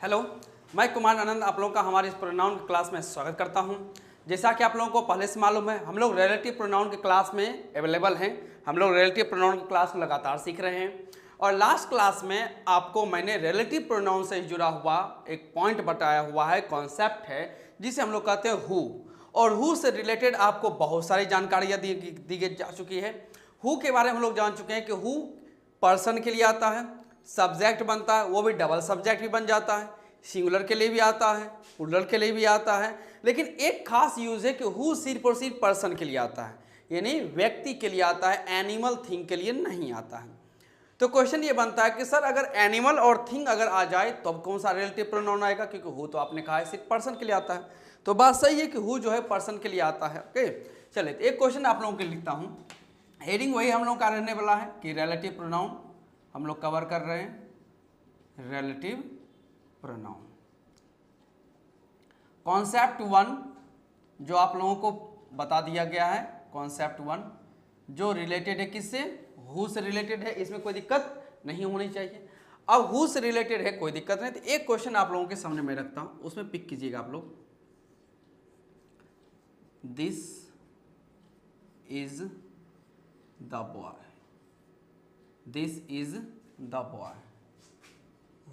Hello, मैं कुमार आनंद आप लोगों का हमारे इस प्रोनाउन की क्लास में स्वागत करता हूं। जैसा कि आप लोगों को पहले से मालूम है, हम लोग रिलेटिव प्रोनाउन की क्लास में अवेलेबल हैं। हम लोग रिलेटिव प्रोनाउन की क्लास में लगातार सीख रहे हैं और लास्ट क्लास में आपको मैंने रिलेटिव प्रोनाउन से जुड़ा हुआ एक पॉइंट बताया हुआ है, कॉन्सेप्ट है, जिसे हम लोग कहते हैं हु। और हु से रिलेटेड आपको बहुत सारी जानकारियाँ दी जा चुकी है। हु के बारे में हम लोग जान चुके हैं कि हु पर्सन के लिए आता है, सब्जेक्ट बनता है, वो भी डबल सब्जेक्ट भी बन जाता है, सिंगुलर के लिए भी आता है, प्लूरल के लिए भी आता है। लेकिन एक खास यूज है कि हु सिर्फ और सिर्फ पर्सन के लिए आता है, यानी व्यक्ति के लिए आता है, एनिमल थिंग के लिए नहीं आता है। तो क्वेश्चन ये बनता है कि सर अगर एनिमल और थिंग अगर आ जाए तो अब कौन सा रिलेटिव प्रोनाउन आएगा, क्योंकि हु तो आपने कहा है सिर्फ पर्सन के लिए आता है। तो बात सही है कि हु जो है पर्सन के लिए आता है। ओके, चलिए एक क्वेश्चन आप लोगों के लिए लिखता हूँ। हेडिंग वही हम लोग का रहने वाला है कि रिलेटिव प्रोनाउन हम लोग कवर कर रहे हैं। रिलेटिव प्रोनाउन कॉन्सेप्ट 1 जो आप लोगों को बता दिया गया है, कॉन्सेप्ट 1 जो रिलेटेड है किससे, हु से रिलेटेड है, इसमें कोई दिक्कत नहीं होनी चाहिए। अब हु से रिलेटेड है, कोई दिक्कत नहीं। तो एक क्वेश्चन आप लोगों के सामने मैं रखता हूं, उसमें पिक कीजिएगा आप लोग। This is the boy, this is the boy.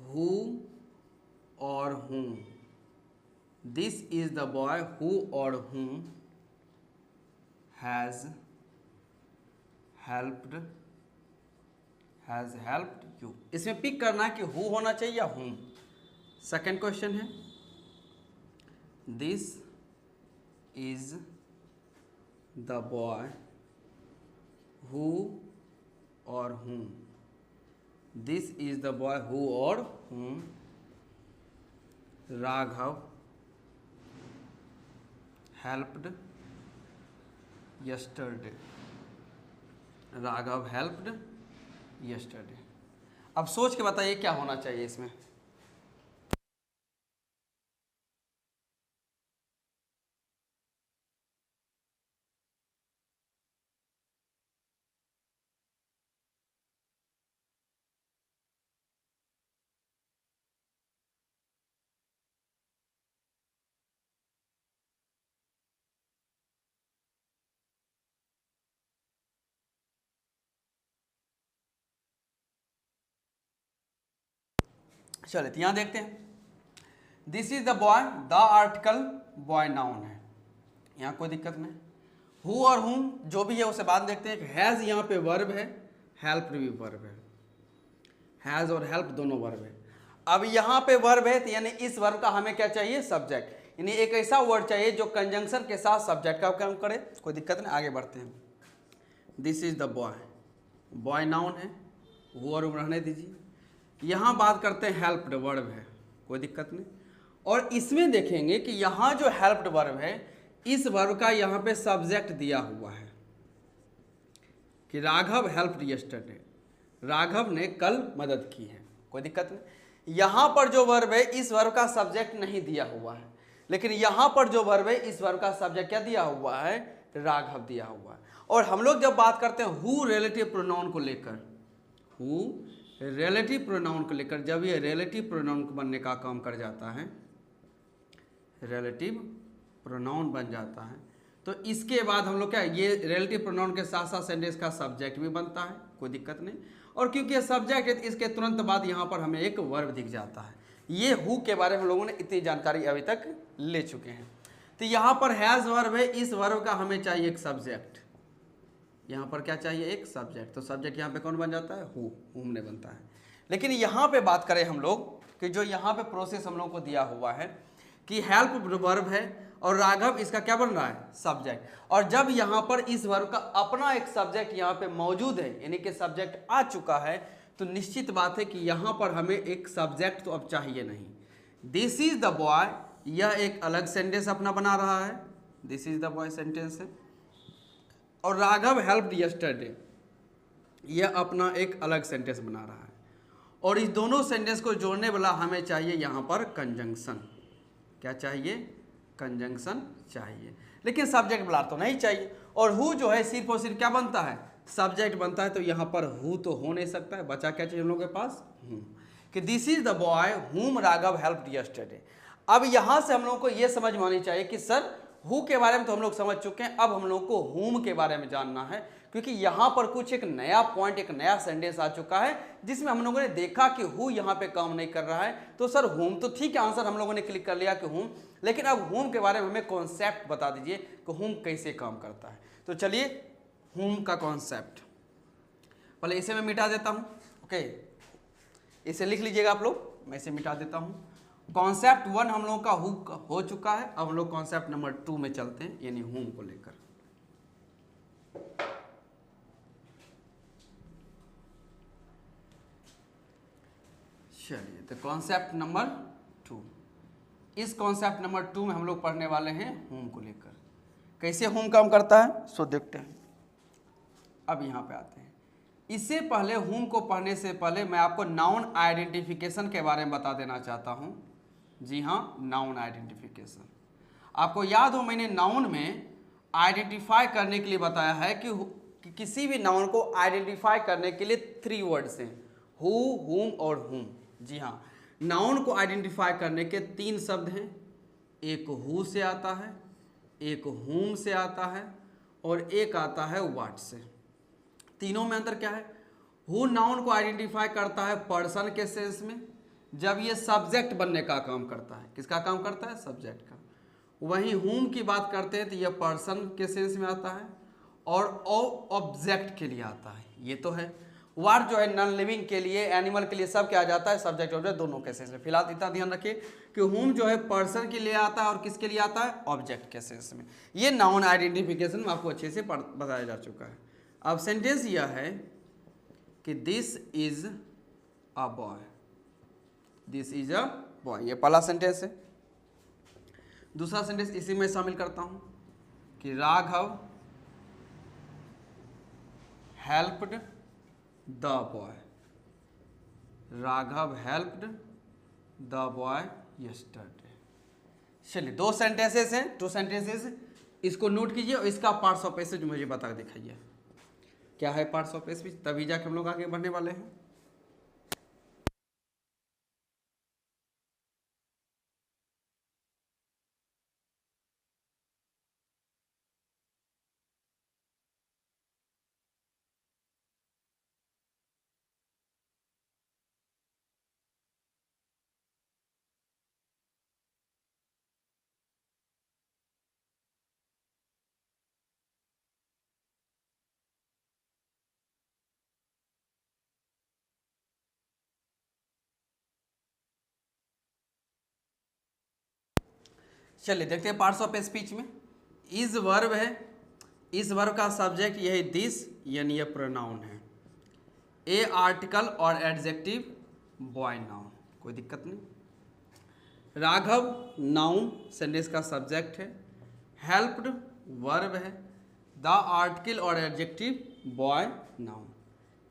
Who और whom, this is the boy who or whom has helped you। इसमें पिक करना है कि who होना चाहिए या whom। सेकेंड क्वेश्चन है this is the boy who or whom, this is the boy who or whom Raghav helped yesterday. Raghav helped yesterday. अब सोच के बताइए क्या होना चाहिए इसमें। चलिए तो यहाँ देखते हैं। This is the boy, the article boy noun है, यहाँ कोई दिक्कत नहीं। हु और हुम जो भी है उसे बाद देखते हैं। हैज़ यहाँ पे वर्ब है, हेल्प भी वर्ब है, हैज़ और हेल्प दोनों वर्ब है। अब यहाँ पे वर्ब है तो यानी इस वर्ब का हमें क्या चाहिए, सब्जेक्ट, यानी एक ऐसा वर्ड चाहिए जो कंजंक्शन के साथ सब्जेक्ट का काम करे। कोई दिक्कत नहीं, आगे बढ़ते हैं। This is the boy, boy noun है, हु और हुम रहने दीजिए। यहाँ बात करते हैं हेल्प्ड वर्ब है, कोई दिक्कत नहीं। और इसमें देखेंगे कि यहाँ जो हेल्प्ड वर्ब है, इस वर्ब का यहाँ पे सब्जेक्ट दिया हुआ है कि राघव हेल्प्ड यस्टरडे, राघव ने कल मदद की है, कोई दिक्कत नहीं। यहाँ पर जो वर्ब है, इस वर्ब का सब्जेक्ट नहीं दिया हुआ है, लेकिन यहाँ पर जो वर्ब है, इस वर्ब का सब्जेक्ट क्या दिया हुआ है, राघव दिया हुआ है। और हम लोग जब बात करते हैं हु रिलेटिव प्रोनाउन को लेकर, हु रिलेटिव प्रोनाउन को लेकर, जब ये रिलेटिव प्रोनाउन बनने का काम कर जाता है, रिलेटिव प्रोनाउन बन जाता है, तो इसके बाद हम लोग क्या, ये रिलेटिव प्रोनाउन के साथ साथ सेंटेंस का सब्जेक्ट भी बनता है, कोई दिक्कत नहीं। और क्योंकि ये सब्जेक्ट है तो इसके तुरंत बाद यहाँ पर हमें एक वर्ब दिख जाता है। ये हु के बारे में हम लोगों ने इतनी जानकारी अभी तक ले चुके हैं। तो यहाँ पर हैज़ वर्ब है, इस वर्ब का हमें चाहिए एक सब्जेक्ट, यहाँ पर क्या चाहिए, एक सब्जेक्ट। तो सब्जेक्ट यहाँ पे कौन बन जाता है, हु, हुम ने बनता है। लेकिन यहाँ पे बात करें हम लोग कि जो यहाँ पे प्रोसेस हम लोग को दिया हुआ है कि हेल्प वर्ब है और राघव इसका क्या बन रहा है, सब्जेक्ट। और जब यहाँ पर इस वर्ब का अपना एक सब्जेक्ट यहाँ पे मौजूद है, यानी कि सब्जेक्ट आ चुका है, तो निश्चित बात है कि यहाँ पर हमें एक सब्जेक्ट तो अब चाहिए नहीं। दिस इज द बॉय, यह एक अलग सेंटेंस अपना बना रहा है, this is the boy sentence है। और राघव हेल्प्ड यस्टरडे, यह अपना एक अलग सेंटेंस बना रहा है। और इस दोनों सेंटेंस को जोड़ने वाला हमें चाहिए यहाँ पर कंजंक्शन। क्या चाहिए, कंजंक्शन चाहिए, लेकिन सब्जेक्ट बुला तो नहीं चाहिए। और हु जो है सिर्फ और सिर्फ क्या बनता है, सब्जेक्ट बनता है। तो यहाँ पर हु तो हो नहीं सकता है, बचा क्या चाहिए हम लोग के पास, हु। कि दिस इज द बॉय हुम राघव हेल्प्ड यस्टरडे। अब यहां से हम लोगों को यह समझ में आनी चाहिए कि सर हु के बारे में तो हम लोग समझ चुके हैं, अब हम लोग को हुम के बारे में जानना है, क्योंकि यहां पर कुछ एक नया पॉइंट, एक नया सेंटेंस आ चुका है जिसमें हम लोगों ने देखा कि हु यहां पे काम नहीं कर रहा है। तो सर हुम तो ठीक है, आंसर हम लोगों ने क्लिक कर लिया कि हुम, लेकिन अब हुम के बारे में हमें कॉन्सेप्ट बता दीजिए कि हुम कैसे काम करता है। तो चलिए हुम का कॉन्सेप्ट पहले इसे मैं मिटा देता हूं। ओके, इसे लिख लीजिएगा आप लोग, मैं इसे मिटा देता हूं। कॉन्सेप्ट 1 हम लोगों का हु हो चुका है, अब हम लोग कॉन्सेप्ट नंबर 2 में चलते हैं, यानी हुम को लेकर। चलिए, तो कॉन्सेप्ट नंबर 2, इस कॉन्सेप्ट नंबर 2 में हम लोग पढ़ने वाले हैं हुम को लेकर। कैसे हुम काम करता है सो देखते हैं। अब यहां पे आते हैं। इससे पहले हुम को पढ़ने से पहले मैं आपको नाउन आइडेंटिफिकेशन के बारे में बता देना चाहता हूं। जी हाँ, नाउन आइडेंटिफिकेशन। आपको याद हो मैंने नाउन में आइडेंटिफाई करने के लिए बताया है कि किसी भी नाउन को आइडेंटिफाई करने के लिए 3 वर्ड्स हैं, हु, हुम और हुम। जी हाँ, नाउन को आइडेंटिफाई करने के 3 शब्द हैं, एक हु से आता है, एक हुम से आता है और एक आता है व्हाट से। तीनों में अंतर क्या है? हु नाउन को आइडेंटिफाई करता है पर्सन के सेंस में, जब ये सब्जेक्ट बनने का काम करता है। किसका काम करता है? सब्जेक्ट का। वहीं हुम की बात करते हैं तो यह पर्सन के सेंस में आता है और ऑब्जेक्ट के लिए आता है, ये तो है। वाट जो है नॉन लिविंग के लिए, एनिमल के लिए, सब क्या आ जाता है? सब्जेक्ट ऑब्जेक्ट दोनों के सेंस में। फिलहाल इतना ध्यान रखिए कि हुम जो है पर्सन के लिए आता है और किसके लिए आता है? ऑब्जेक्ट के सेंस में। ये नाउन आइडेंटिफिकेशन में आपको अच्छे से बताया जा चुका है। अब सेंटेंस यह है कि this is a boy, this is a boy, ये पहला सेंटेंस है। दूसरा सेंटेंस इसी में शामिल करता हूं कि Raghav helped the boy, Raghav helped the boy yesterday. चलिए, 2 सेंटेंसेस हैं, 2 सेंटेंसेस, इसको नोट कीजिए और इसका पार्ट्स ऑफ स्पीच मुझे बता दिखाइए क्या है पार्ट्स ऑफ स्पीच, तभी जाके हम लोग आगे बढ़ने वाले हैं। चलिए देखते हैं पार्ट्स ऑफ स्पीच में। इज वर्ब है, इस वर्ब का सब्जेक्ट यही दिस, यानी ये प्रोनाउन है। ए आर्टिकल और एडजेक्टिव, बॉय नाउन, कोई दिक्कत नहीं। राघव नाउन, सेंटेंस का सब्जेक्ट है। हेल्प्ड वर्ब है। द आर्टिकल और एडजेक्टिव, बॉय नाउन।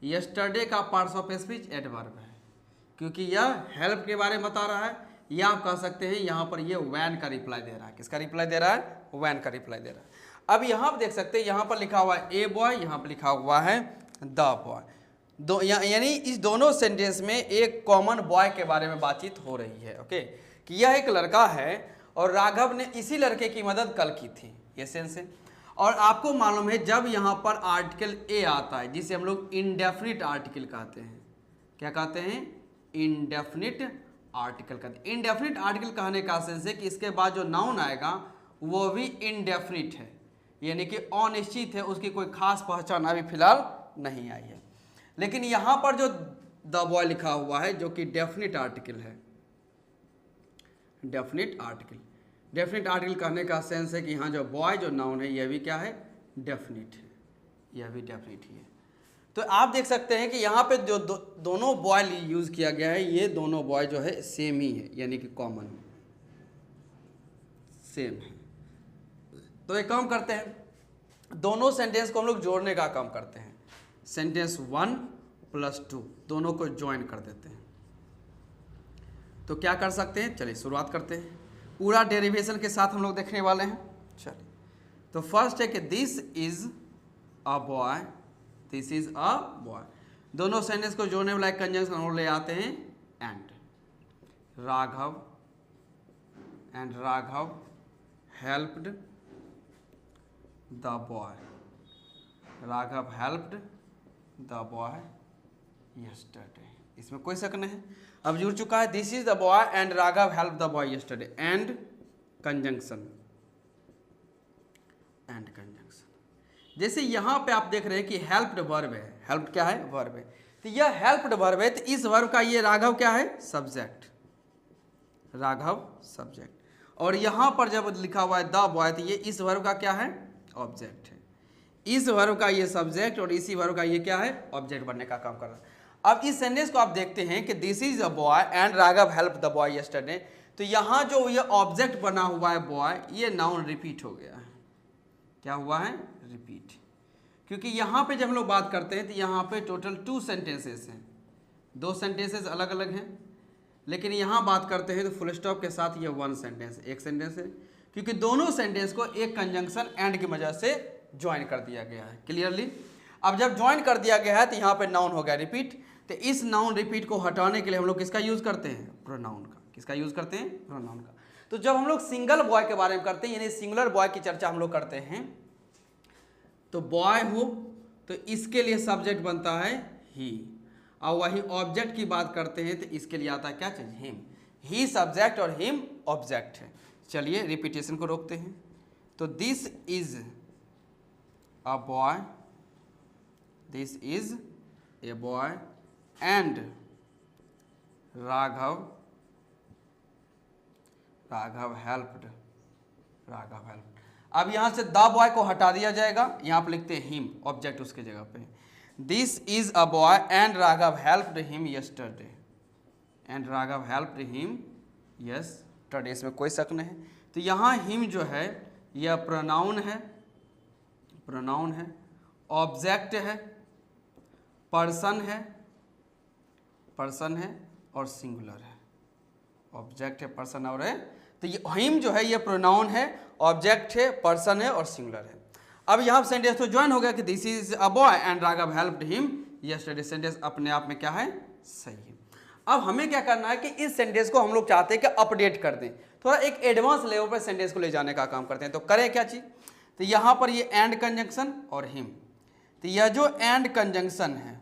यस्टरडे का पार्ट्स ऑफ स्पीच एडवर्ब है, क्योंकि यह हेल्प के बारे में बता रहा है, या आप कह सकते हैं यहाँ पर ये वैन का रिप्लाई दे रहा है। किसका रिप्लाई दे रहा है? वैन का रिप्लाई दे रहा है। अब यहाँ पर देख सकते हैं, यहाँ पर लिखा हुआ है ए बॉय, यहाँ पर लिखा हुआ है द बॉय। यानी इस दोनों सेंटेंस में एक कॉमन बॉय के बारे में बातचीत हो रही है। ओके, कि यह एक लड़का है और राघव ने इसी लड़के की मदद कल की थी, ये सेंस है। और आपको मालूम है जब यहाँ पर आर्टिकल ए आता है, जिसे हम लोग इंडेफिनिट आर्टिकल कहते हैं, क्या कहते हैं? इंडेफिनिट आर्टिकल कहते हैं। इंडेफिनिट आर्टिकल कहने का सेंस है कि इसके बाद जो नाउन आएगा वो भी इंडेफिनिट है, यानी कि अनिश्चित है, उसकी कोई खास पहचान अभी फिलहाल नहीं आई है। लेकिन यहाँ पर जो द बॉय लिखा हुआ है, जो कि डेफिनिट आर्टिकल है, डेफिनिट आर्टिकल। डेफिनिट आर्टिकल कहने का सेंस है कि यहाँ जो बॉय जो नाउन है यह भी क्या है? डेफिनिट है, यह भी डेफिनिट ही है। तो आप देख सकते हैं कि यहाँ पे जो दोनों बॉय यूज किया गया है, ये दोनों बॉय जो है सेम ही है, यानी कि कॉमन सेम है। तो एक काम करते हैं, दोनों सेंटेंस को हम लोग जोड़ने का काम करते हैं। सेंटेंस 1 + 2 दोनों को ज्वाइन कर देते हैं। तो क्या कर सकते हैं? चलिए शुरुआत करते हैं। पूरा डेरिवेशन के साथ हम लोग देखने वाले हैं। चलिए, तो फर्स्ट है कि this is a boy, this is a boy. दोनों सेंटेंस को जोड़ने वाला एक कंजंक्शन और ले आते हैं and. Raghav and Raghav helped the boy, Raghav helped the boy yesterday. इसमें कोई शक नहीं है, अब जुड़ चुका है। This is the boy and Raghav help the boy yesterday, and conjunction, and conjunction. जैसे यहां पे आप देख रहे हैं कि हेल्प्ड वर्ब है, हेल्प क्या है, वर्ब है, तो यह हेल्प्ड वर्ब है, तो इस वर्ब का ये राघव क्या है, सब्जेक्ट, राघव सब्जेक्ट, और यहां पर जब लिखा हुआ है द बॉय, तो ये इस वर्ब का क्या है, ऑब्जेक्ट है। इस वर्ब का ये सब्जेक्ट और इसी वर्ब का ये क्या है, ऑब्जेक्ट बनने का काम कर रहा है। अब इस सेंटेंस को आप देखते हैं कि this is a boy and Raghav help the boy yesterday, तो यहाँ जो ये ऑब्जेक्ट बना हुआ है बॉय, ये नाउन रिपीट हो गया है। क्या हुआ है, रिपीट, क्योंकि यहाँ पे जब हम लोग बात करते हैं तो यहाँ पे टोटल 2 सेंटेंसेस हैं, 2 सेंटेंसेस अलग अलग हैं, लेकिन यहाँ बात करते हैं तो फुल स्टॉप के साथ ये 1 सेंटेंस, एक सेंटेंस है, क्योंकि दोनों सेंटेंस को एक कंजंक्शन एंड की वजह से ज्वाइन कर दिया गया है। क्लियरली, अब जब ज्वाइन कर दिया गया है तो यहाँ पे नाउन हो गया रिपीट, तो इस नाउन रिपीट को हटाने के लिए हम लोग किसका यूज करते हैं, प्रोनाउन का। किसका यूज करते हैं, प्रोनाउन का। तो जब हम लोग सिंगल बॉय के बारे में करते हैं, यानी सिंगुलर बॉय की चर्चा हम लोग करते हैं, तो बॉय हो तो इसके लिए सब्जेक्ट बनता है ही, और वही ऑब्जेक्ट की बात करते हैं तो इसके लिए आता है क्या चीज, हिम। ही सब्जेक्ट और हिम ऑब्जेक्ट है। चलिए रिपीटेशन को रोकते हैं, तो this is a boy, this is a boy and Raghav, Raghav helped, Raghav help. अब यहां से द बॉय को हटा दिया जाएगा, यहां पर लिखते हैं हिम, ऑब्जेक्ट उसके जगह पे। This is a boy and Raghav helped him yesterday, and Raghav helped him yesterday, इसमें कोई शक नहीं है। तो यहाँ हिम जो है यह प्रोनाउन है, प्रोनाउन है, ऑब्जेक्ट है, पर्सन है, पर्सन है और सिंगुलर है, ऑब्जेक्ट है, पर्सन और है। तो ये हिम जो है ये प्रोनाउन है, ऑब्जेक्ट है, पर्सन है और सिंगुलर है। अब यहाँ सेंटेंस तो ज्वाइन हो गया कि this is a boy and Raghav helped him yesterday, sentence अपने आप में क्या है, सही है। अब हमें क्या करना है कि इस सेंटेंस को हम लोग चाहते हैं कि अपडेट कर दें, थोड़ा एक एडवांस लेवल पर सेंटेंस को ले जाने का काम करते हैं। तो करें क्या चीज, तो यहाँ पर ये एंड कंजंक्शन और हिम, तो यह जो एंड कंजंक्शन है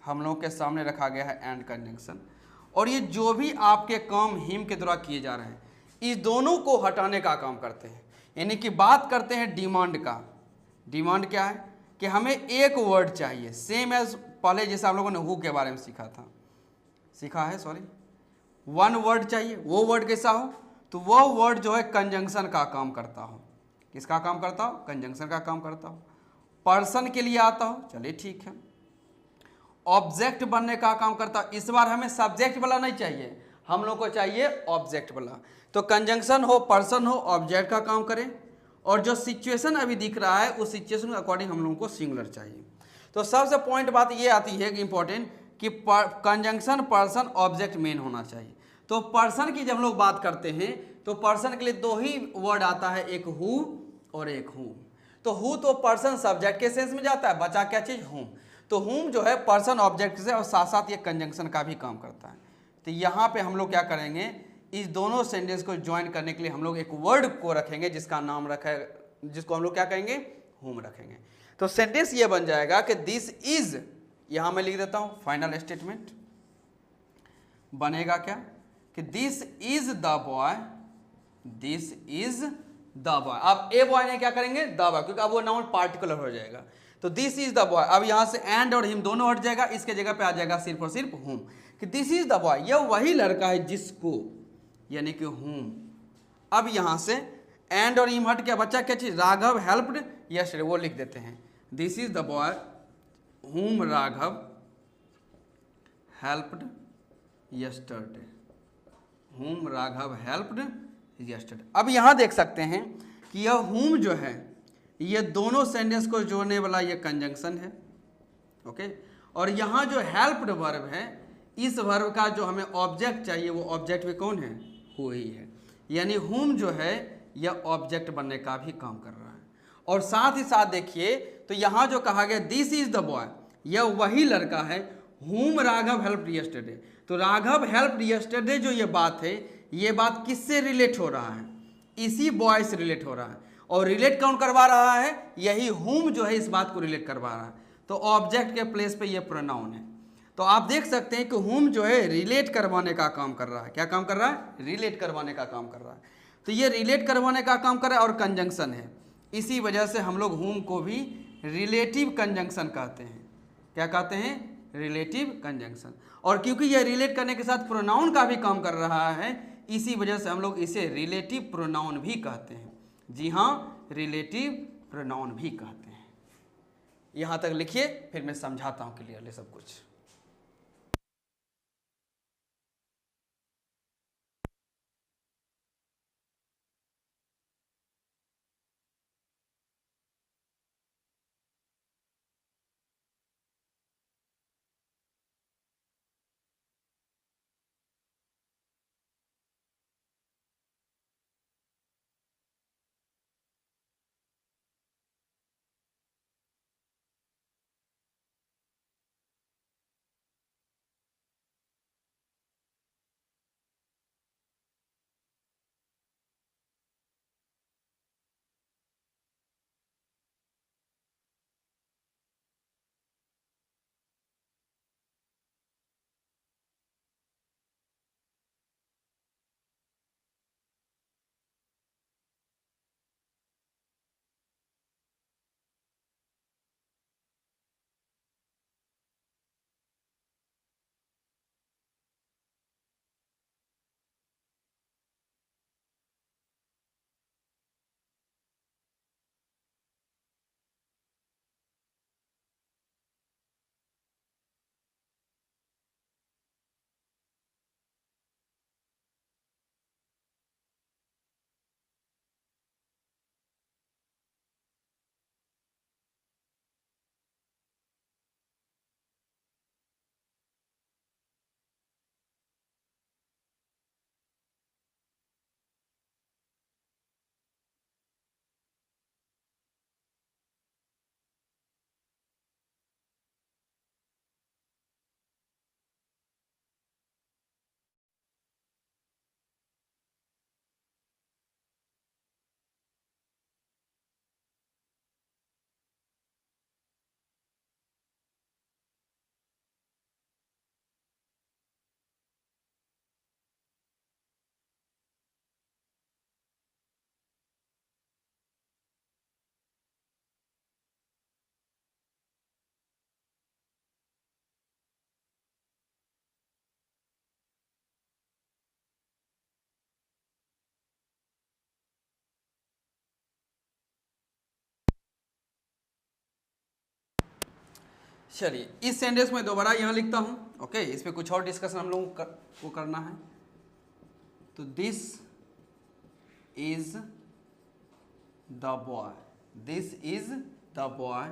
हम लोग के सामने रखा गया है एंड कंजंक्शन, और ये जो भी आपके काम हिम के द्वारा किए जा रहे हैं, इस दोनों को हटाने का काम करते हैं। यानी कि बात करते हैं डिमांड का। डिमांड क्या है कि हमें एक वर्ड चाहिए, सेम एज पहले जैसे हम लोगों ने हु के बारे में सीखा है, सॉरी, 1 वर्ड चाहिए। वो वर्ड कैसा हो, तो वो वर्ड जो है कंजंक्शन का काम करता हो। किसका काम करता हो, कंजंक्शन का काम करता हो। पर्सन के लिए आता हो, चलिए ठीक है। ऑब्जेक्ट बनने का काम करता हो, इस बार हमें सब्जेक्ट वाला नहीं चाहिए, हम लोग को चाहिए ऑब्जेक्ट वाला। तो कंजंक्शन हो, पर्सन हो, ऑब्जेक्ट का काम करें, और जो सिचुएशन अभी दिख रहा है उस सिचुएशन के अकॉर्डिंग हम लोगों को सिंगुलर चाहिए। तो सबसे पॉइंट बात ये आती है कि इंपॉर्टेंट कि कंजंक्शन, पर्सन, ऑब्जेक्ट मेन होना चाहिए। तो पर्सन की जब हम लोग बात करते हैं तो पर्सन के लिए 2 ही वर्ड आता है, एक हु और एक हूम। तो हु तो पर्सन सब्जेक्ट के सेंस में जाता है, बचा क्या चीज, हुम। तो हुम जो है पर्सन ऑब्जेक्ट से, और साथ साथ ये कंजंक्शन का भी काम करता है। तो यहाँ पे हम लोग क्या करेंगे, इस दोनों सेंटेंस को ज्वाइन करने के लिए हम लोग एक वर्ड को रखेंगे जिसका नाम रखे, जिसको हम लोग क्या कहेंगे, हुम रखेंगे। तो सेंटेंस ये बन जाएगा कि दिस इज, यहां मैं लिख देता हूं फाइनल स्टेटमेंट बनेगा क्या, कि this is the boy, this is the boy. अब ए बॉय ने क्या करेंगे, द बॉय, क्योंकि अब वो नाउन पार्टिकुलर हो जाएगा। तो दिस इज द बॉय, अब यहां से एंड और हिम दोनों हट जाएगा, इसके जगह पे आ जाएगा सिर्फ और सिर्फ हुम, कि दिस इज द बॉय, यह वही लड़का है जिसको, यानी कि हुम। अब यहां से एंड और हिम हट गया, बच्चा क्या चीज, राघव हेल्प्ड यस्टरडे, वो लिख देते हैं this is the boy whom Raghav helped yesterday, whom Raghav helped yesterday. अब यहां देख सकते हैं कि यह whom जो है ये दोनों सेंटेंस को जोड़ने वाला ये कंजंक्शन है, ओके। और यहां जो हेल्प्ड वर्ब है, इस वर्ब का जो हमें ऑब्जेक्ट चाहिए वो ऑब्जेक्ट भी कौन है, हु ही है। यानी whom जो है यह ऑब्जेक्ट बनने का भी काम कर रहा है। और साथ ही साथ देखिए तो यहां जो कहा गया दिस इज द बॉय, यह वही लड़का है whom राघव हेल्प्ड यस्टरडे। तो राघव हेल्प्ड यस्टरडे जो ये बात है, ये बात किससे रिलेट हो रहा है? इसी बॉय से रिलेट हो रहा है। और रिलेट कौन करवा रहा है? यही हुम जो है इस बात को रिलेट करवा रहा है। तो ऑब्जेक्ट के प्लेस पे ये प्रोनाउन है। तो आप देख सकते हैं कि हुम जो है रिलेट करवाने का काम कर रहा है। क्या काम कर रहा है? रिलेट करवाने का काम कर रहा है। तो ये रिलेट करवाने का काम कर रहा है और कंजंक्शन है। इसी वजह से हम लोग हुम को भी रिलेटिव कंजंक्शन कहते हैं। क्या कहते हैं? Relative conjunction. और क्योंकि ये रिलेट करने के साथ प्रोनाउन का भी काम कर रहा है, इसी वजह से हम लोग इसे रिलेटिव प्रोनाउन भी कहते हैं। जी हाँ, रिलेटिव प्रोनाउन भी कहते हैं। यहाँ तक लिखिए, फिर मैं समझाता हूँ क्लियरली सब कुछ। चलिए, इस सेंटेंस में दोबारा यहाँ लिखता हूँ। ओके, इस पे कुछ और डिस्कशन हम लोगों को करना है। तो this is the boy, this is the boy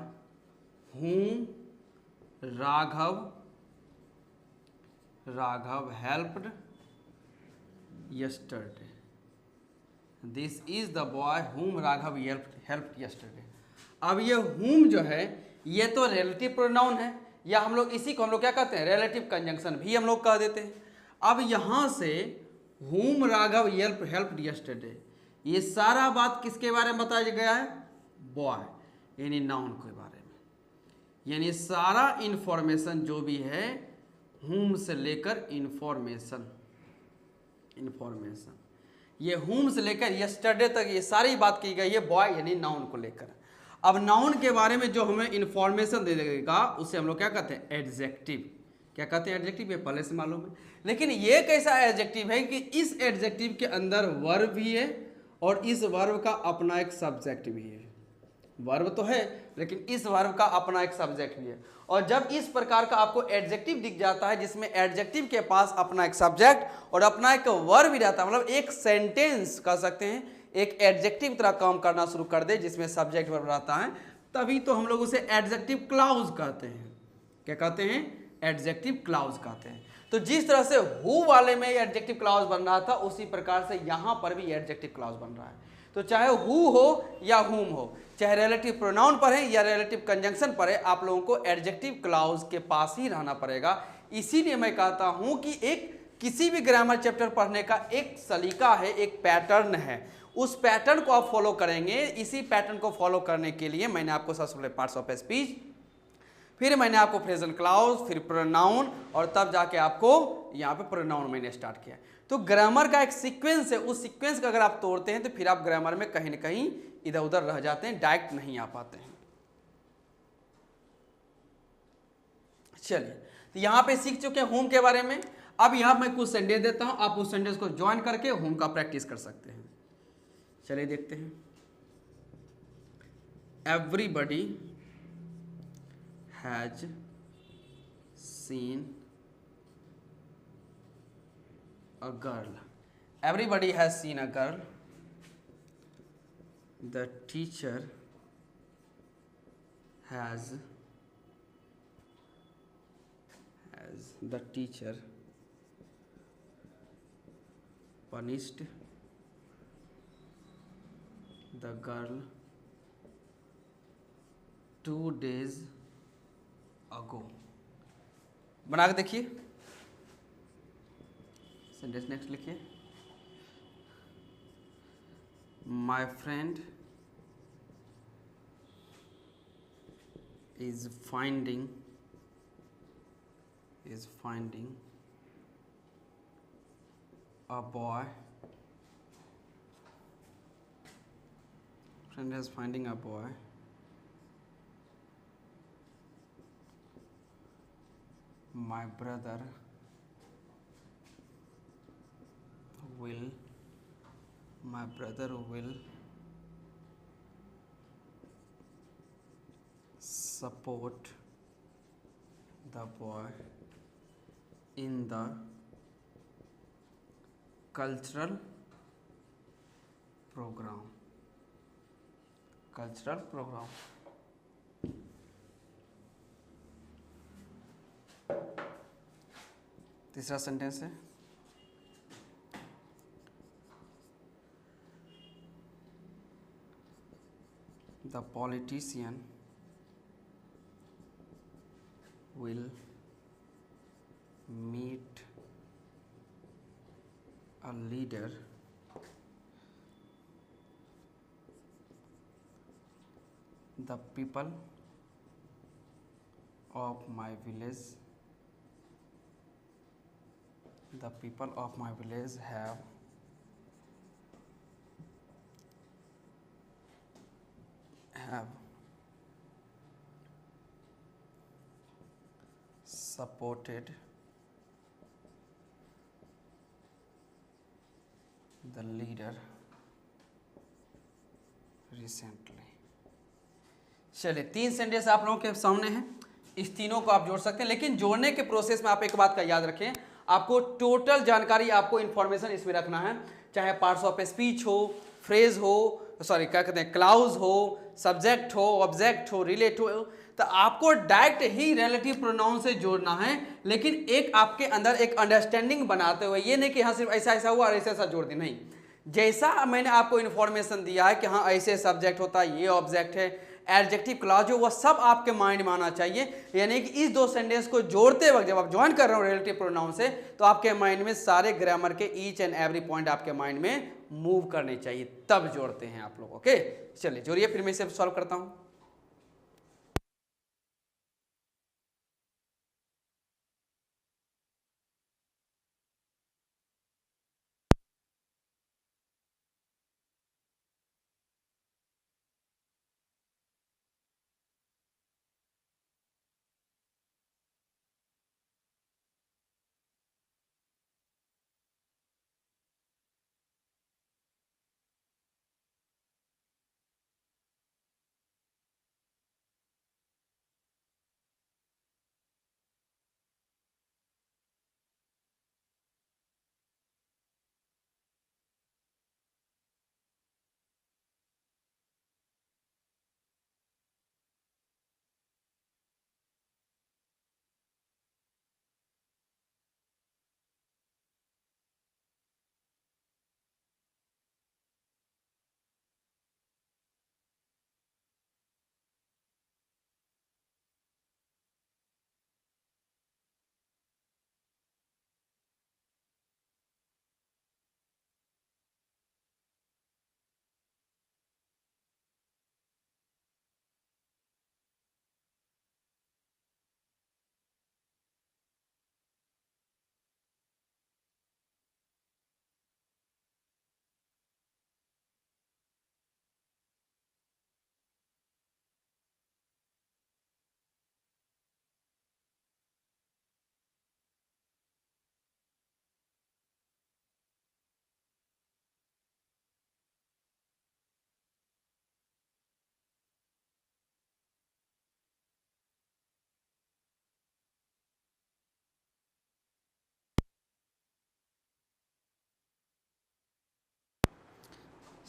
whom Raghav helped yesterday. This is the boy whom Raghav helped yesterday. अब ये whom जो है ये तो रिलेटिव प्रोनाउन है, या हम लोग इसी को हम लोग क्या कहते हैं? रिलेटिव कंजंक्शन भी हम लोग कह देते हैं। अब यहाँ से whom राघव हेल्प्ड yesterday, ये सारा बात किसके बारे में बताया गया है? बॉय, यानी नाउन के बारे में। यानी सारा इंफॉर्मेशन जो भी है whom से लेकर इंफॉर्मेशन, ये whom से लेकर yesterday तक ये सारी बात की गई है बॉय यानी नाउन को लेकर। अब नाउन के बारे में जो हमें इंफॉर्मेशन दे देगा उसे हम लोग क्या कहते हैं? एडजेक्टिव। क्या कहते हैं? एडजेक्टिव। ये पहले से मालूम है, लेकिन ये कैसा एडजेक्टिव है कि इस एडजेक्टिव के अंदर वर्ब भी है और इस वर्ब का अपना एक सब्जेक्ट भी है। वर्ब तो है लेकिन इस वर्ब का अपना एक सब्जेक्ट भी है। और जब इस प्रकार का आपको एडजेक्टिव दिख जाता है जिसमें एडजेक्टिव के पास अपना एक सब्जेक्ट और अपना एक वर्ब भी रहता है, मतलब एक सेंटेंस कह सकते हैं, एक एडजेक्टिव तरह काम करना शुरू कर दे जिसमें सब्जेक्ट वर्ब रहता है, तभी तो हम लोग उसे एडजेक्टिव क्लाउज कहते हैं। क्या कहते हैं? एडजेक्टिव क्लाउज कहते हैं। तो जिस तरह से हु वाले में एडजेक्टिव क्लाउज बन रहा था उसी प्रकार से यहाँ पर भी एडजेक्टिव क्लाउज बन रहा है। तो चाहे हु हो या हुम हो, चाहे रिलेटिव प्रोनाउन पर है या रिलेटिव कंजंक्शन पर है, आप लोगों को एडजेक्टिव क्लाउज के पास ही रहना पड़ेगा। इसीलिए मैं कहता हूं कि एक किसी भी ग्रामर चैप्टर पढ़ने का एक सलीका है, एक पैटर्न है, उस पैटर्न को आप फॉलो करेंगे। इसी पैटर्न को फॉलो करने के लिए मैंने आपको सबसे पहले पार्ट्स ऑफ स्पीच, फिर मैंने आपको फ्रेजल क्लाउज, फिर प्रोनाउन, और तब जाके आपको यहाँ पे प्रोनाउन मैंने स्टार्ट किया। तो ग्रामर का एक सीक्वेंस है, उस सीक्वेंस का अगर आप तोड़ते हैं तो फिर आप ग्रामर में कहीं ना कहीं इधर उधर रह जाते हैं, डायरेक्ट नहीं आ पाते हैं। चलिए, तो यहाँ पे सीख चुके हैं होम के बारे में। अब यहाँ मैं कुछ सेंटेंस देता हूँ, आप उस सेंटेंस को ज्वाइन करके होम का प्रैक्टिस कर सकते हैं। चलिए देखते हैं। Everybody has seen a girl. Everybody has seen a girl. The teacher has the teacher punished the girl 2 days ago। बना के देखिए, सेंटेंस नेक्स्ट लिखिए। My friend is finding a boy, friend is finding a boy my brother will support the boy in the cultural program। तीसरा sentence है, the politician will meet a leader the people of my village have supported the leader recently। चलिए, 3 sentence आप लोगों के सामने हैं, इस तीनों को आप जोड़ सकते हैं, लेकिन जोड़ने के प्रोसेस में आप एक बात का याद रखें, आपको टोटल जानकारी, आपको इन्फॉर्मेशन इसमें रखना है, चाहे पार्ट्स ऑफ स्पीच हो, फ्रेज हो, सॉरी क्या कहते हैं, क्लाउज हो, सब्जेक्ट हो, ऑब्जेक्ट हो, रिलेट हो, तो आपको डायरेक्ट ही रिलेटिव प्रोनाउन से जोड़ना है, लेकिन एक आपके अंदर एक अंडरस्टैंडिंग बनाते हुए, ये नहीं कि हाँ सिर्फ ऐसा ऐसा हुआ और ऐसा ऐसा जोड़ दी, नहीं, जैसा मैंने आपको इन्फॉर्मेशन दिया है कि हाँ ऐसे सब्जेक्ट होता है, ये ऑब्जेक्ट है, एडजेक्टिव क्लॉज हो, वह सब आपके माइंड में आना चाहिए। यानी कि इस 2 सेंटेंस को जोड़ते वक्त जब आप ज्वाइन कर रहे हो रिलेटिव प्रोनाउन से, तो आपके माइंड में सारे ग्रामर के ईच एंड एवरी पॉइंट आपके माइंड में मूव करने चाहिए, तब जोड़ते हैं आप लोग। ओके, चलिए जोड़िए, फिर मैं इसे सॉल्व करता हूं।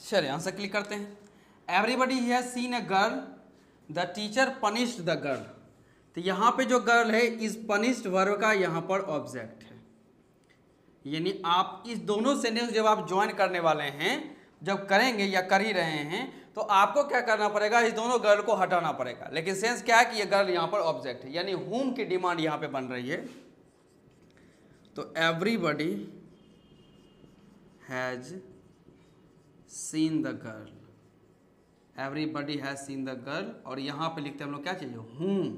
चलिए आंसर क्लिक करते हैं। Everybody has seen a girl, the teacher punished the girl. तो यहाँ पे जो गर्ल है इज पनिश्ड वर्ब का यहाँ पर ऑब्जेक्ट है, यानी आप इस दोनों सेंटेंस जब आप ज्वाइन करने वाले हैं, जब करेंगे या कर ही रहे हैं, तो आपको क्या करना पड़ेगा, इस दोनों गर्ल को हटाना पड़ेगा। लेकिन सेंस क्या है कि ये गर्ल यहाँ पर ऑब्जेक्ट है, यानी हुम की डिमांड यहाँ पे बन रही है। तो everybody has seen the girl, everybody has seen the girl, और यहाँ पे लिखते हैं हम लोग क्या चाहिए, हुम।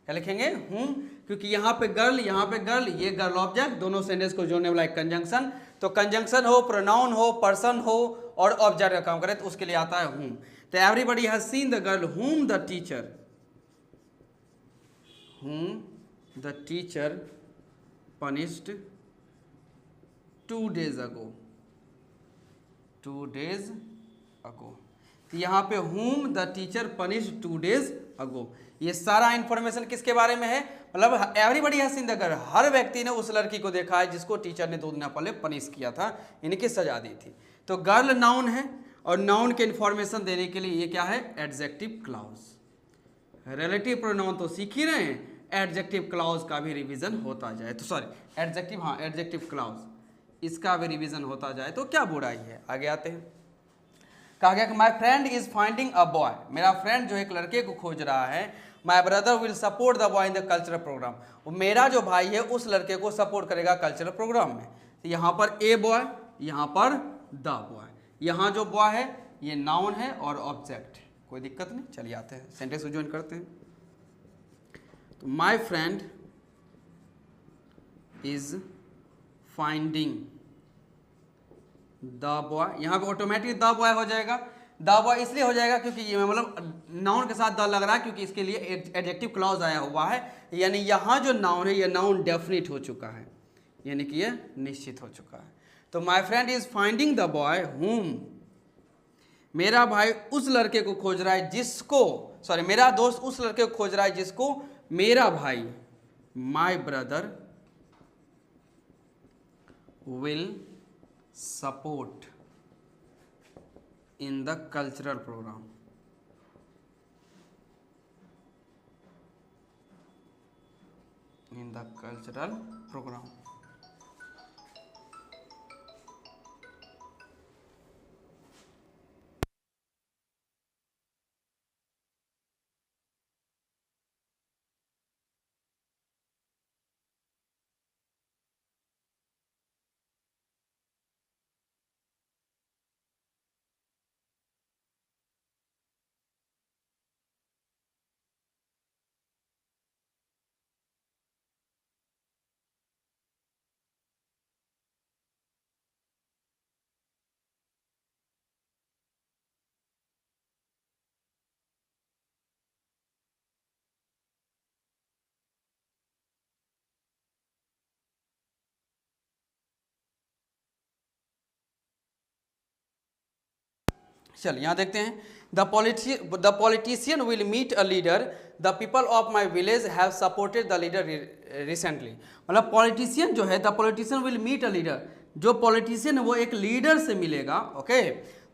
क्या लिखेंगे, हुम, क्योंकि यहाँ पे गर्ल, यहाँ पे गर्ल, ये गर्ल ऑब्जेक्ट, दोनों सेंटेंस को जोड़ने वाला एक कंजंक्शन। तो कंजंक्शन हो, प्रोनाउन हो, पर्सन हो और ऑब्जेक्ट का काम करे तो उसके लिए आता है हुम। तो everybody has seen the girl whom the teacher punished 2 days ago, 2 days ago। तो यहाँ पे whom the teacher punished 2 days ago, ये सारा इंफॉर्मेशन किसके बारे में है, मतलब everybody has seen the girl, हर व्यक्ति ने उस लड़की को देखा है जिसको टीचर ने 2 दिन पहले पनिश किया था, इनकी सजा दी थी। तो गर्ल नाउन है, और नाउन के इंफॉर्मेशन देने के लिए ये क्या है, एडजेक्टिव क्लॉज। रिलेटिव प्रोनाउन तो सीख ही रहे हैं, एडजेक्टिव क्लॉज का भी रिवीजन होता जाए, तो सॉरी एडजेक्टिव, हाँ एडजेक्टिव क्लॉज, इसका भी रिवीजन होता जाए तो क्या बुराई है। आगे आते हैं, कहा गया कि my friend is finding a boy, मेरा फ्रेंड जो एक लड़के को खोज रहा है। My brother will support the boy in the cultural programme, मेरा जो भाई है उस लड़के को सपोर्ट करेगा कल्चरल प्रोग्राम में। तो यहाँ पर ए बॉय, यहाँ पर द बॉय, यहाँ जो बॉय है ये नाउन है और ऑब्जेक्ट है, कोई दिक्कत नहीं। चलिए आते हैं सेंटेंस को ज्वाइन करते हैं। तो माई friend is finding the boy, यहाँ पे ऑटोमेटिक द बॉय हो जाएगा। द बॉय इसलिए हो जाएगा क्योंकि ये मतलब नाउन के साथ द लग रहा है, क्योंकि इसके लिए एडजेक्टिव क्लॉज आया हुआ है, यानी यहाँ जो नाउन है ये नाउन डेफिनिट हो चुका है, यानी कि ये निश्चित हो चुका है। तो माई friend is finding the boy हुम, मेरा भाई उस लड़के को खोज रहा है जिसको, सॉरी मेरा दोस्त उस लड़के को खोज रहा है जिसको मेरा भाई my brother will support in the cultural programme. In the cultural programme. चल यहाँ देखते हैं, the politician will meet a leader, the people of my village have supported the leader recently. मतलब पॉलिटिशियन जो है, the politician will meet a leader, जो politician है वो एक लीडर से मिलेगा। Okay,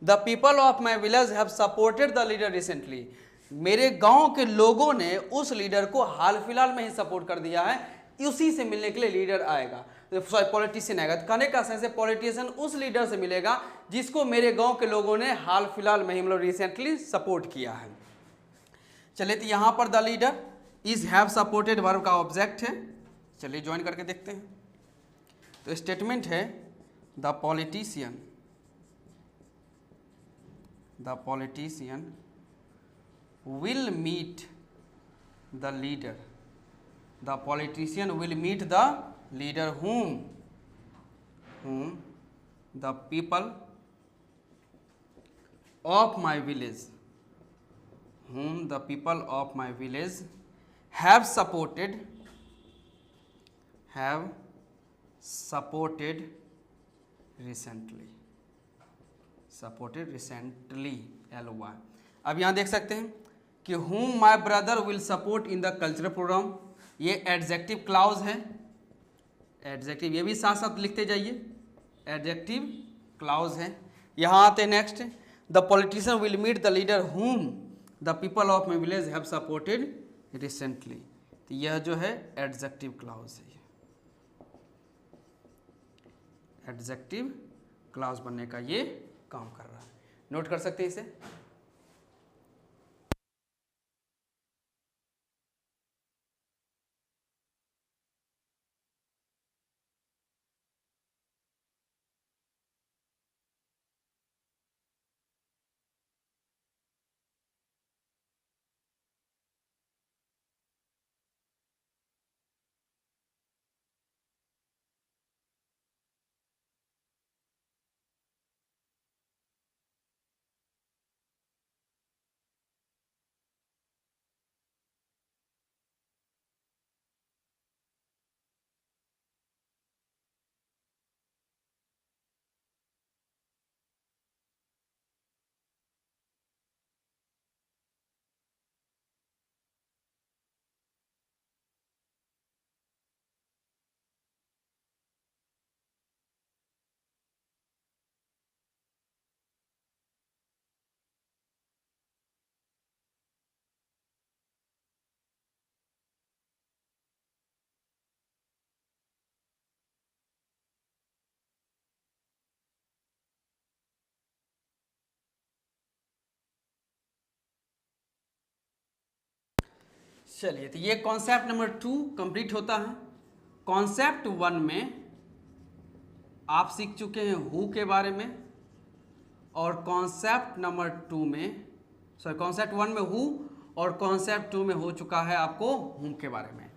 the people of my village have supported the leader recently, मेरे गांव के लोगों ने उस लीडर को हाल फिलहाल में ही सपोर्ट कर दिया है, उसी से मिलने के लिए लीडर आएगा, पॉलिटिशियन आएगा। कहने का सेंस है पॉलिटिशियन उस लीडर से मिलेगा जिसको मेरे गांव के लोगों ने हाल फिलहाल में ही मतलब रिसेंटली सपोर्ट किया है। चलिए तो यहाँ पर the leader is have supported verb का ऑब्जेक्ट है। चलिए ज्वाइन करके देखते हैं। तो स्टेटमेंट है the politician will meet the leader, the politician will meet the leader whom the people of my village have supported recently LY। अब यहाँ देख सकते हैं कि whom my brother will support in the cultural program, ये adjective clause है, adjective, ये भी साथ साथ लिखते जाइए, एडजेक्टिव क्लाउज है। यहाँ आते next, the politician will meet the leader whom the people of my village have supported recently. तो यह जो है एडजेक्टिव क्लॉज है, एडजेक्टिव क्लॉज बनने का ये काम कर रहा है। नोट कर सकते हैं इसे। चलिए, तो ये कॉन्सेप्ट नंबर 2 कंप्लीट होता है। कॉन्सेप्ट 1 में आप सीख चुके हैं हु के बारे में, और कॉन्सेप्ट नंबर 2 में, सॉरी कॉन्सेप्ट 1 में हु, और कॉन्सेप्ट 2 में हो चुका है आपको हुम के बारे में।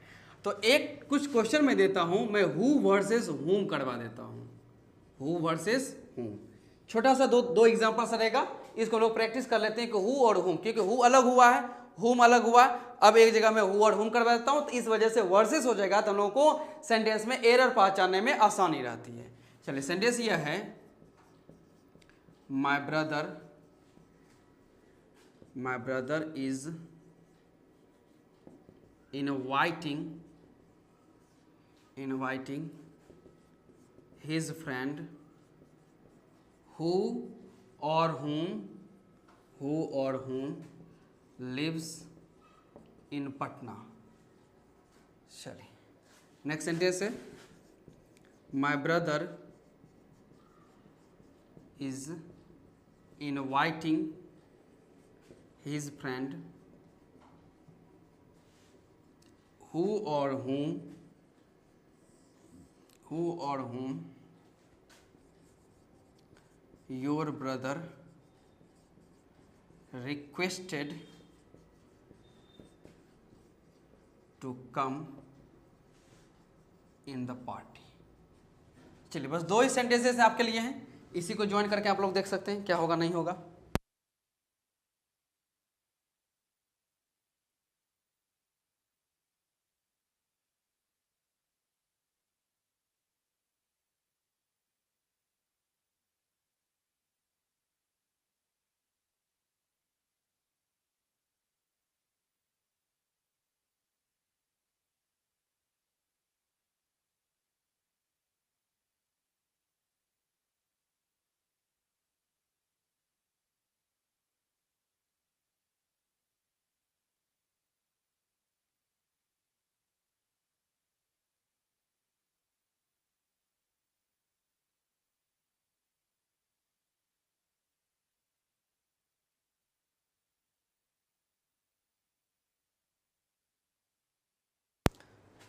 तो एक कुछ क्वेश्चन मैं देता हूं, मैं हु वर्सेस हुम करवा देता हूं, हु वर्सेस हुम। छोटा सा दो एग्जांपल्स रहेगा, इसको लोग प्रैक्टिस कर लेते हैं कि हु और हुम, क्योंकि हु अलग हुआ है, हुम अलग हुआ। अब एक जगह मैं हु और हुम करवा देता हूं, तो इस वजह से वर्सेस हो जाएगा, तो हम लोगों को सेंटेंस में एरर पहचानने में आसानी रहती है। चलिए, सेंटेंस यह है, my brother is inviting his friend who or whom lives in Patna। चलिए, नेक्स्ट सेंटेंस है, my brother is inviting his friend who or whom your brother requested to come in the party। चलिए, बस 2 ही sentences आपके लिए हैं, इसी को join करके आप लोग देख सकते हैं क्या होगा नहीं होगा।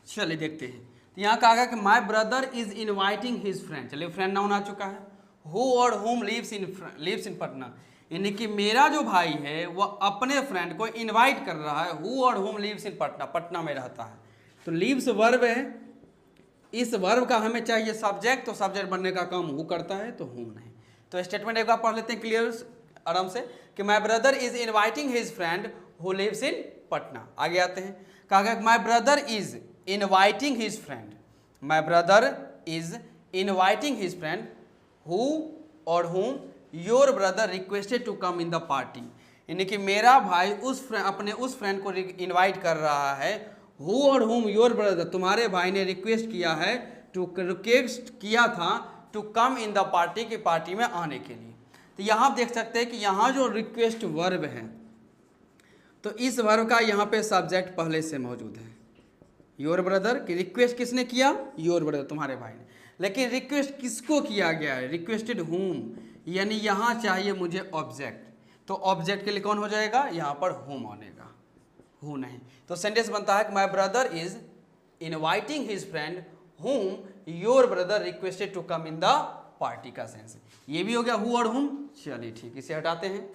चलिए देखते हैं, तो यहाँ कहा गया कि my brother is inviting his friend. चलिए, फ्रेंड नाउन आ चुका है। हु और हुम लिव्स इन पटना, यानी कि मेरा जो भाई है वह अपने फ्रेंड को इनवाइट कर रहा है। हु और हुम लिव्स इन पटना, पटना में रहता है। तो लिव्स वर्ब है, इस वर्ब का हमें चाहिए सब्जेक्ट, तो सब्जेक्ट बनने का काम हु करता है, तो हुम नहीं। तो स्टेटमेंट एक बार पढ़ लेते हैं क्लियर आराम से, कि my brother is inviting his friend who lives in Patna. आगे आते हैं, कहा गया my brother is inviting his friend, my brother is inviting his friend who और whom your brother requested to come in the party, यानी कि मेरा भाई अपने उस फ्रेंड को इनवाइट कर रहा है। हु और whom योर ब्रदर, तुम्हारे भाई ने रिक्वेस्ट किया था to come in the party, की पार्टी में आने के लिए। तो यहाँ आप देख सकते हैं कि यहाँ जो रिक्वेस्ट वर्ब है, तो इस वर्ब का यहाँ पे सब्जेक्ट पहले से मौजूद है, योर ब्रदर की रिक्वेस्ट किसने किया, योर ब्रदर तुम्हारे भाई ने। लेकिन रिक्वेस्ट किसको किया गया है, रिक्वेस्टेड हुम, यानी यहाँ चाहिए मुझे ऑब्जेक्ट, तो ऑब्जेक्ट के लिए कौन हो जाएगा, यहाँ पर हुम आनेगा, हु नहीं। तो सेंटेंस बनता है कि my brother is inviting his friend whom your brother requested to come in the party का सेंस। ये भी हो गया हु और हुम। चलिए ठीक, इसे हटाते हैं।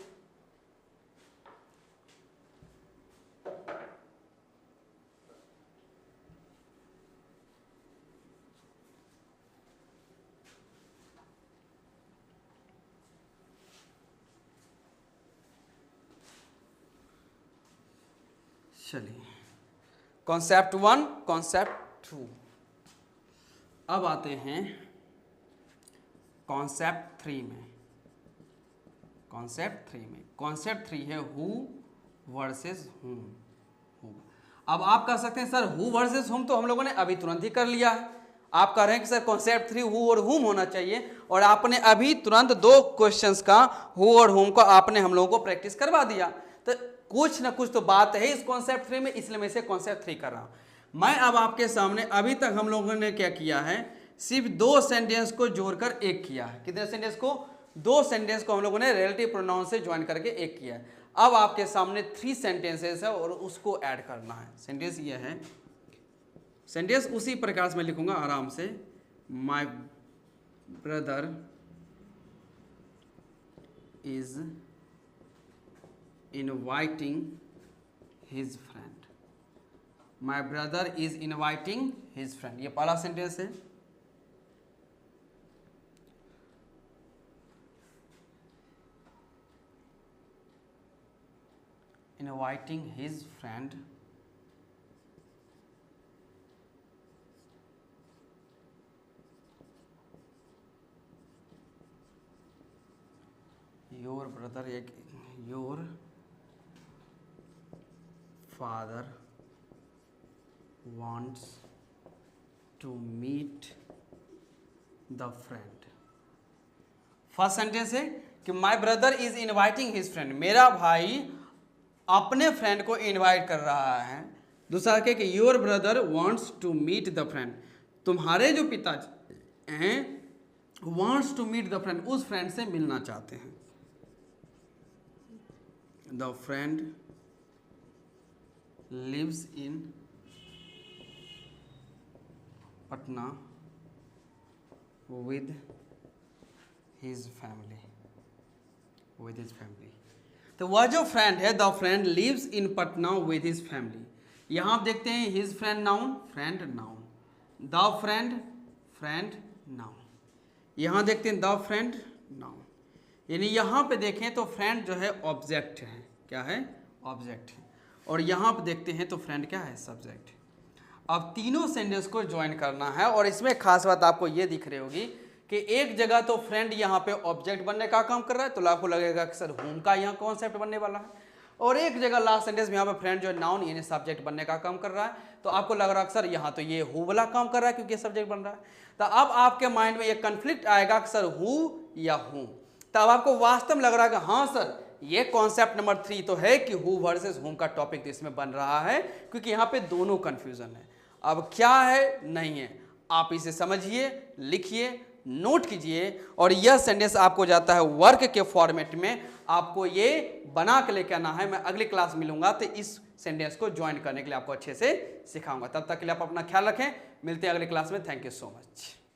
चलिए कॉन्सेप्ट 1, कॉन्सेप्ट 2। अब आते हैं कॉन्सेप्ट 3 में। कॉन्सेप्ट 3 में, कॉन्सेप्ट 3 है हु वर्सेस हुम। अब आप कह सकते हैं सर हु वर्सेस हुम तो हम लोगों ने अभी तुरंत ही कर लिया है। आप कह रहे हैं कि सर कॉन्सेप्ट 3 हु और हुम होना चाहिए, और आपने अभी तुरंत 2 क्वेश्चंस का हु और हुम को आपने हम लोगों को प्रैक्टिस करवा दिया। तो कुछ ना कुछ तो बात है इस कॉन्सेप्ट 3 में, इसलिए मैं इसे कॉन्सेप्ट 3 कर रहा हूं। मैं अब आपके सामने अभी तक हम लोगों ने क्या किया है, सिर्फ 2 सेंटेंस को जोड़कर एक किया है। कितने सेंटेंस को, 2 सेंटेंस को हम लोगों ने रिलेटिव प्रोनाउन से ज्वाइन करके एक किया है। अब आपके सामने 3 सेंटेंसेस है और उसको ऐड करना है। सेंटेंस ये है, सेंटेंस उसी प्रकार से मैं लिखूंगा आराम से, my brother is inviting his friend. My brother is inviting his friend, ये पहला सेंटेंस है। Inviting his friend your brother, एक your father wants to meet the friend। First sentence है कि my brother is inviting his friend, मेरा भाई अपने friend को इनवाइट कर रहा है। दूसरा क्या कि your brother wants to meet the friend, तुम्हारे जो पिताजी हैं wants to meet the friend, उस फ्रेंड से मिलना चाहते हैं। The friend lives in Patna with his family, with his family। तो वह जो फ्रेंड है, the friend lives in Patna with his family. यहाँ आप देखते हैं his friend noun, friend noun, the friend friend noun. यहाँ देखते हैं द फ्रेंड नाउन, यानी यहाँ पे देखें तो फ्रेंड जो है ऑब्जेक्ट है। क्या है, ऑब्जेक्ट है। और यहाँ पर देखते हैं तो फ्रेंड क्या है, सब्जेक्ट। अब तीनों सेंटेंस को ज्वाइन करना है, और इसमें खास बात आपको ये दिख रही होगी कि एक जगह तो फ्रेंड यहाँ पे ऑब्जेक्ट बनने का काम कर रहा है, तो आपको लगेगा कि सर हुम का यहाँ कॉन्सेप्ट बनने वाला है, और एक जगह लास्ट सेंटेंस में यहाँ पे फ्रेंड जो है नाउन यानी सब्जेक्ट बनने का काम कर रहा है, तो आपको लग रहा है सर यहाँ तो ये हु वाला काम कर रहा है क्योंकि सब्जेक्ट बन रहा है। तो अब आपके माइंड में ये कन्फ्लिक्ट आएगा कि सर हु या हुम। तो अब आपको वास्तव में लग रहा है कि हाँ सर ये कॉन्सेप्ट नंबर 3 तो है कि हु वर्सेस हुम का टॉपिक तो इसमें बन रहा है, क्योंकि यहाँ पे दोनों कंफ्यूजन है। अब क्या है नहीं है, आप इसे समझिए, लिखिए, नोट कीजिए, और यह सेंटेंस आपको जाता है वर्क के फॉर्मेट में। आपको ये बना के लेके आना है। मैं अगली क्लास मिलूंगा तो इस सेंटेंस को ज्वाइन करने के लिए आपको अच्छे से सिखाऊंगा। तब तक के लिए आप अपना ख्याल रखें, मिलते हैं अगली क्लास में। Thank you so much.